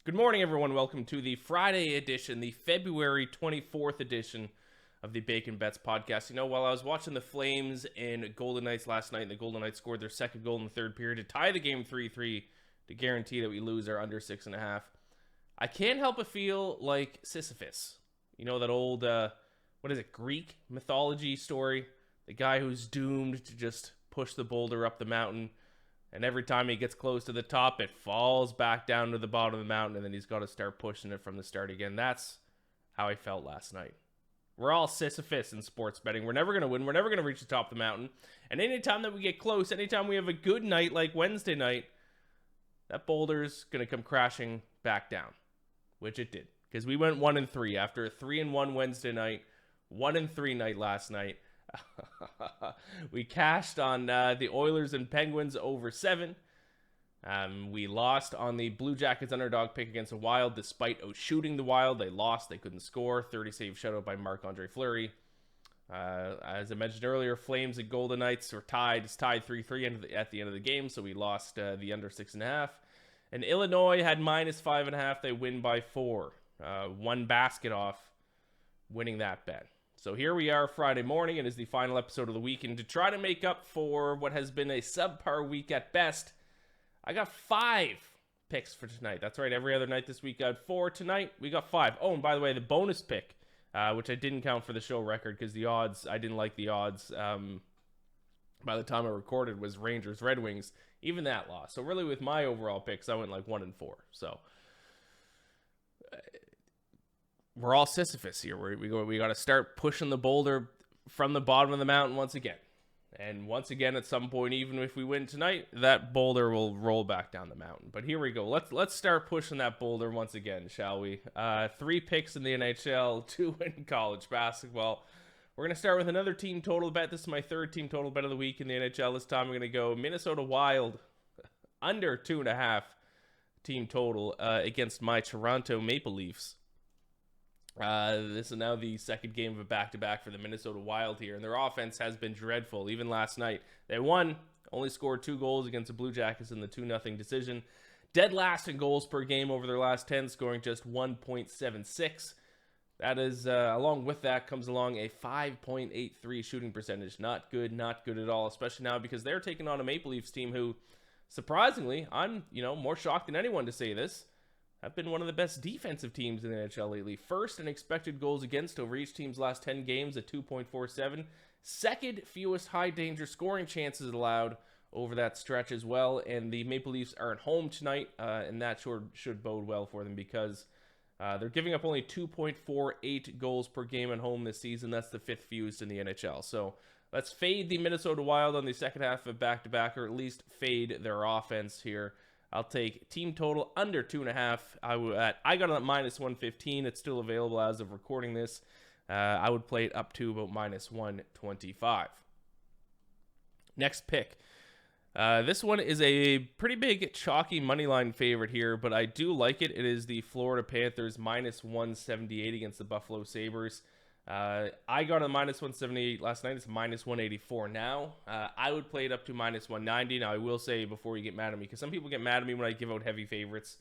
Good morning, everyone. Welcome to the Friday edition, the February 24th edition of the Bacon Bets podcast. You know, while I was watching the Flames and Golden Knights last night, and the Golden Knights scored their second goal in the third period to tie the game 3-3 to guarantee that we lose our under 6.5. I can't help but feel like Sisyphus. You know, that old, Greek mythology story? The guy who's doomed to just push the boulder up the mountain. And every time he gets close to the top, it falls back down to the bottom of the mountain, and then he's got to start pushing it from the start again. That's how I felt last night. We're all Sisyphus in sports betting. We're never going to win. We're never going to reach the top of the mountain. And anytime that we get close, anytime we have a good night like Wednesday night, that boulder's going to come crashing back down, which it did. Because we went 1-3 after a 3-1 Wednesday night, 1-3 night last night. We cashed on the Oilers and Penguins over 7. We lost on the Blue Jackets underdog pick against the Wild. Despite shooting the Wild, they lost. They couldn't score. 30-save shutout by Marc-Andre Fleury. As I mentioned earlier, Flames and Golden Knights were tied. It's tied 3-3 at the end of the game, so we lost the under 6.5. And Illinois had minus 5.5. They win by 4. One basket off winning that bet. So here we are Friday morning. It is the final episode of the week. And to try to make up for what has been a subpar week at best, I got 5 picks for tonight. That's right. Every other night this week I had 4. Tonight we got 5. Oh, and by the way, the bonus pick, which I didn't count for the show record because the odds, I didn't like the odds by the time I recorded, was Rangers Red Wings. Even that lost. So really with my overall picks, I went like 1-4. So we're all Sisyphus here. We got to start pushing the boulder from the bottom of the mountain once again. And once again, at some point, even if we win tonight, that boulder will roll back down the mountain. But here we go. Let's start pushing that boulder once again, shall we? 3 picks in the NHL, 2 in college basketball. We're going to start with another team total bet. This is my third team total bet of the week in the NHL. This time I'm going to go Minnesota Wild under 2.5 team total against my Toronto Maple Leafs. This is now the second game of a back-to-back for the Minnesota Wild here, and their offense has been dreadful. Even last night, they won, only scored 2 goals against the Blue Jackets in the 2-0 decision. Dead last in goals per game over their last 10, scoring just 1.76. That is, along with that comes along a 5.83 shooting percentage. Not good at all, especially now because they're taking on a Maple Leafs team who, surprisingly, I'm, more shocked than anyone to say this, have been one of the best defensive teams in the NHL lately. First in expected goals against over each team's last 10 games at 2.47. Second fewest high-danger scoring chances allowed over that stretch as well. And the Maple Leafs are at home tonight, and that should bode well for them because they're giving up only 2.48 goals per game at home this season. That's the 5th fewest in the NHL. So let's fade the Minnesota Wild on the second half of back-to-back, or at least fade their offense here. I'll take team total under 2.5. I got it at minus 115. It's still available as of recording this. I would play it up to about minus 125. Next pick. This one is a pretty big chalky moneyline favorite here, but I do like it. It is the Florida Panthers minus 178 against the Buffalo Sabres. I got a minus 178 last night. It's minus 184 now. I would play it up to minus 190. Now, I will say before you get mad at me, because some people get mad at me when I give out heavy favorites.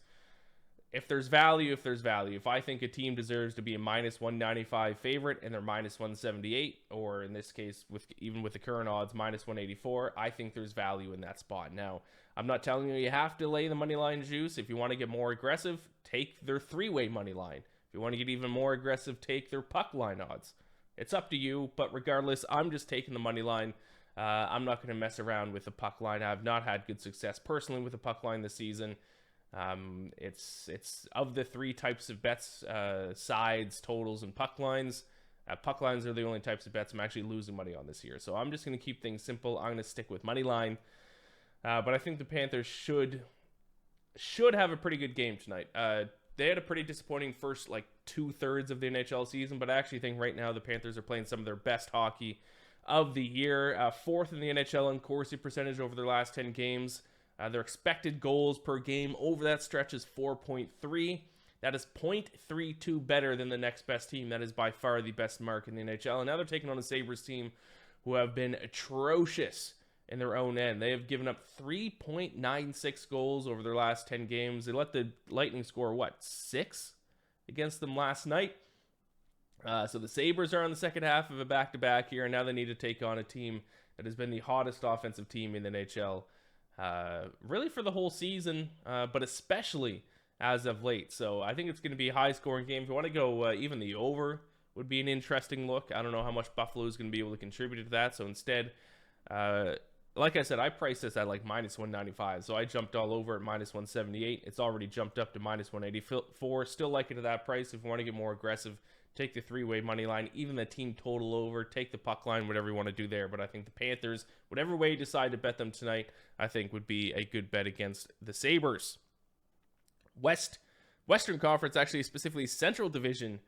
If there's value. If I think a team deserves to be a minus 195 favorite and they're minus 178, or in this case, even with the current odds, minus 184, I think there's value in that spot. Now, I'm not telling you have to lay the money line juice. If you want to get more aggressive, take their 3-way money line. If you want to get even more aggressive, take their puck line odds. It's up to you, but regardless, I'm just taking the money line. I'm not going to mess around with the puck line. I have not had good success personally with the puck line this season. It's of the 3 types of bets, sides, totals, and puck lines. Puck lines are the only types of bets I'm actually losing money on this year. So I'm just going to keep things simple. I'm going to stick with money line. But I think the Panthers should have a pretty good game tonight. They had a pretty disappointing first 2/3 of the NHL season, but I actually think right now the Panthers are playing some of their best hockey of the year. 4th in the NHL in Corsi percentage over their last 10 games. Their expected goals per game over that stretch is 4.3. That is 0.32 better than the next best team. That is by far the best mark in the NHL. And now they're taking on a Sabres team who have been atrocious in their own end. They have given up 3.96 goals over their last 10 games. They let the Lightning score, 6 against them last night. So the Sabres are on the second half of a back-to-back here, and now they need to take on a team that has been the hottest offensive team in the NHL really for the whole season, but especially as of late. So I think it's going to be a high-scoring game. If you want to go even the over would be an interesting look. I don't know how much Buffalo is going to be able to contribute to that. So instead, like I said, I priced this at like minus 195. So I jumped all over at minus 178. It's already jumped up to minus 184. Still like it at that price. If you want to get more aggressive, take the three-way money line, even the team total over, take the puck line, whatever you want to do there. But I think the Panthers, whatever way you decide to bet them tonight, I think would be a good bet against the Sabres. Western Conference, actually specifically Central Division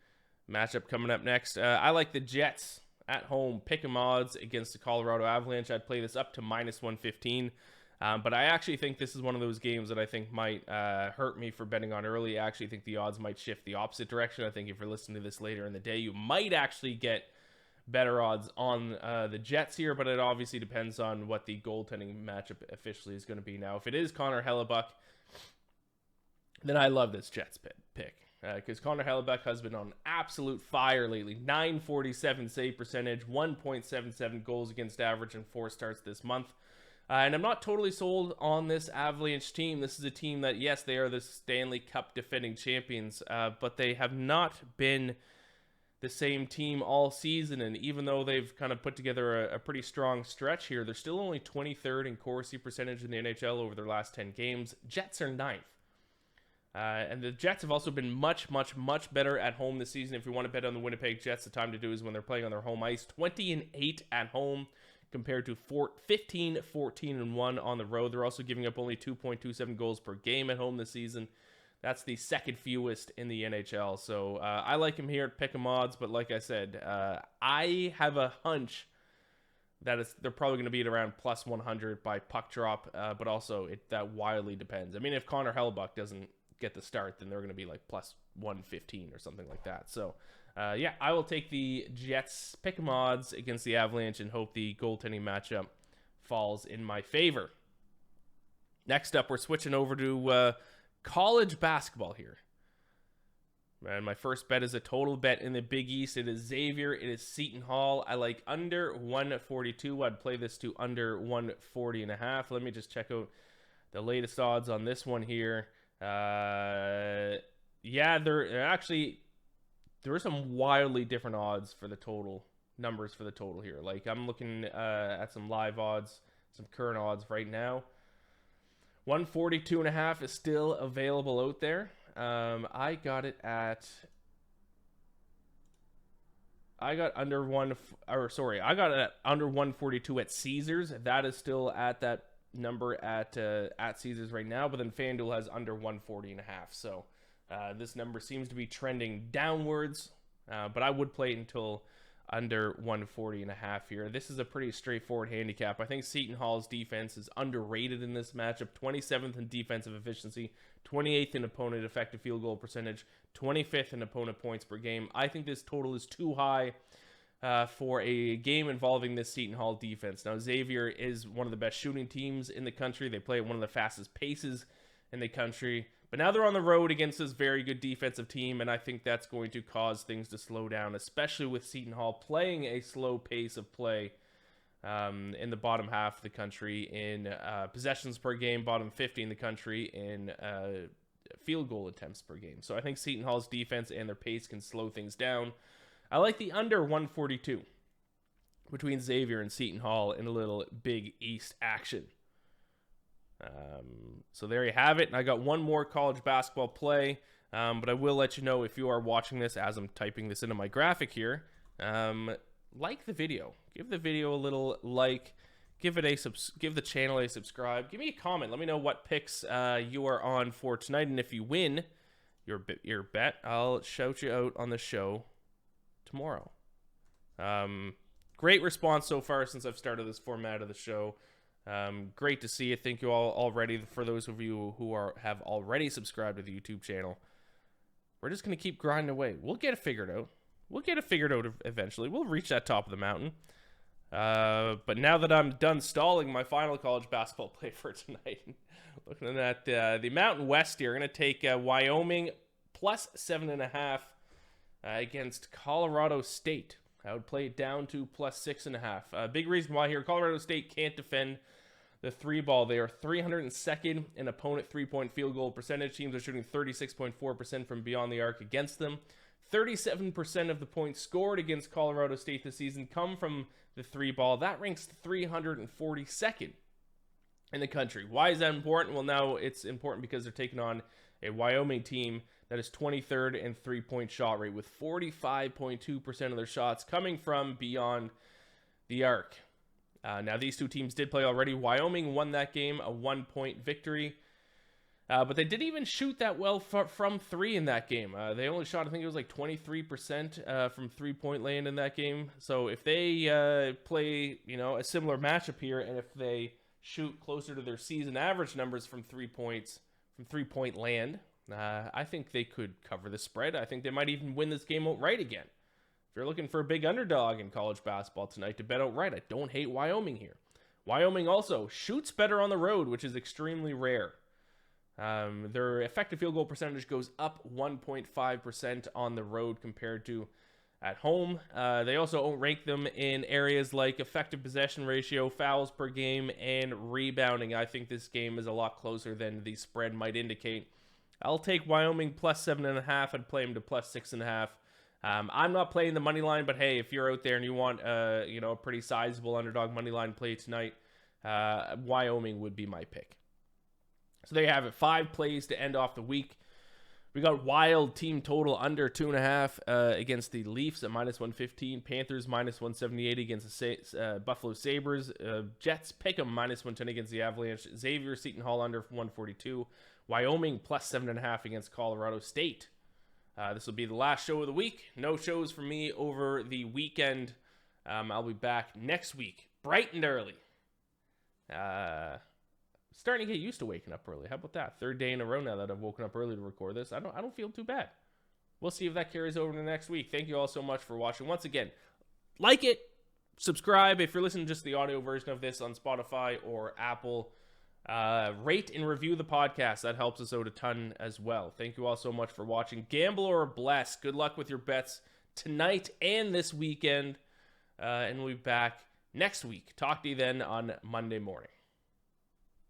matchup coming up next. I like the Jets at home, pick 'em odds against the Colorado Avalanche. I'd play this up to minus 115. But I actually think this is one of those games that I think might hurt me for betting on early. I actually think the odds might shift the opposite direction. I think if you're listening to this later in the day, you might actually get better odds on the Jets here, but it obviously depends on what the goaltending matchup officially is going to be. Now, if it is Connor Hellebuck, then I love this Jets pick. Because Connor Hellebuck has been on absolute fire lately. 947 save percentage, 1.77 goals against average, and 4 starts this month. And I'm not totally sold on this Avalanche team. This is a team that, yes, they are the Stanley Cup defending champions, but they have not been the same team all season. And even though they've kind of put together a pretty strong stretch here, they're still only 23rd in Corsi percentage in the NHL over their last 10 games. Jets are 9th. And the Jets have also been much, much, much better at home this season. If you want to bet on the Winnipeg Jets, the time to do is when they're playing on their home ice. 20-8 at home compared to 15, 14-1 on the road. They're also giving up only 2.27 goals per game at home this season. That's the second fewest in the NHL. So I like him here at pick 'em odds, but like I said, I have a hunch that they're probably going to be at around plus 100 by puck drop, but also that wildly depends. I mean, if Connor Hellebuck doesn't get the start, then they're going to be like plus 115 or something like that. So yeah, I will take the Jets pick 'em odds against the Avalanche and hope the goaltending matchup falls in my favor. Next up, we're switching over to college basketball here. And my first bet is a total bet in the Big East. It is Xavier. It is Seton Hall. I like under 142. I'd play this to under 140.5. Let me just check out the latest odds on this one here. Yeah, there are some wildly different odds for the total, numbers for the total here. Like, I'm looking at some live odds, some current odds right now. 142.5 is still available out there. I got it at, I got it at under 142 at Caesars. That is still at that number at Caesars right now, but then FanDuel has under 140.5. So this number seems to be trending downwards, but I would play it until under 140.5 here. This is a pretty straightforward handicap. I think Seton Hall's defense is underrated in this matchup. 27th in defensive efficiency, 28th in opponent effective field goal percentage, 25th in opponent points per game. I think this total is too high for a game involving this Seton Hall defense. Now, Xavier is one of the best shooting teams in the country. They play at one of the fastest paces in the country. But now they're on the road against this very good defensive team, and I think that's going to cause things to slow down, especially with Seton Hall playing a slow pace of play in the bottom half of the country in possessions per game, bottom 50 in the country in field goal attempts per game. So I think Seton Hall's defense and their pace can slow things down. I like the under 142 between Xavier and Seton Hall in a little Big East action. So there you have it. And I got one more college basketball play, but I will let you know if you are watching this as I'm typing this into my graphic here. Like the video. Give the video a little like. Give the channel a subscribe. Give me a comment. Let me know what picks you are on for tonight, and if you win your bet, I'll shout you out on the show tomorrow. Great response so far since I've started this format of the show. Great to see it. Thank you all already. For those of you who have already subscribed to the YouTube channel, we're just going to keep grinding away. We'll get it figured out. Eventually. We'll reach that top of the mountain. But now that I'm done stalling my final college basketball play for tonight, looking at the Mountain West here, I'm going to take Wyoming plus 7.5 against Colorado State. I would play it down to plus 6.5. Big reason why here, Colorado State can't defend the three ball. They are 302nd in opponent three-point field goal percentage. Teams are shooting 36.4% from beyond the arc against them. 37% of the points scored against Colorado State this season come from the three ball. That ranks 342nd in the country. Why is that important? Well, now it's important because they're taking on a Wyoming team that is 23rd in three-point shot rate, with 45.2% of their shots coming from beyond the arc. Now, these two teams did play already. Wyoming won that game, a 1-point victory. But they didn't even shoot that well from three in that game. They only shot, I think it was like 23% from three-point land in that game. So if they play, a similar matchup here, and if they shoot closer to their season average numbers from three-point land, I think they could cover the spread. I think they might even win this game outright again. If you're looking for a big underdog in college basketball tonight to bet outright, I don't hate Wyoming here. Wyoming also shoots better on the road, which is extremely rare. Their effective field goal percentage goes up 1.5% on the road compared to at home. They also rank them in areas like effective possession ratio, fouls per game, and rebounding. I think this game is a lot closer than the spread might indicate. I'll take Wyoming plus 7.5 and play them to plus 6.5. I'm not playing the money line, but hey, if you're out there and you want a pretty sizable underdog money line play tonight, Wyoming would be my pick. So there you have it. 5 plays to end off the week. We got Wild team total under 2.5 against the Leafs at minus 115. Panthers minus 178 against the Buffalo Sabres. Jets pick 'em minus 110 against the Avalanche. Xavier Seton Hall under 142. Wyoming plus 7.5 against Colorado State. This will be the last show of the week. No shows for me over the weekend. I'll be back next week, bright and early. Starting to get used to waking up early. How about that? 3rd day in a row now that I've woken up early to record this. I don't feel too bad. We'll see if that carries over to next week. Thank you all so much for watching. Once again, like it, subscribe if you're listening to just the audio version of this on Spotify or Apple. Rate and review the podcast. That helps us out a ton as well. Thank you all so much for watching. Gamble or bless. Good luck with your bets tonight and this weekend. And we'll be back next week. Talk to you then on Monday morning.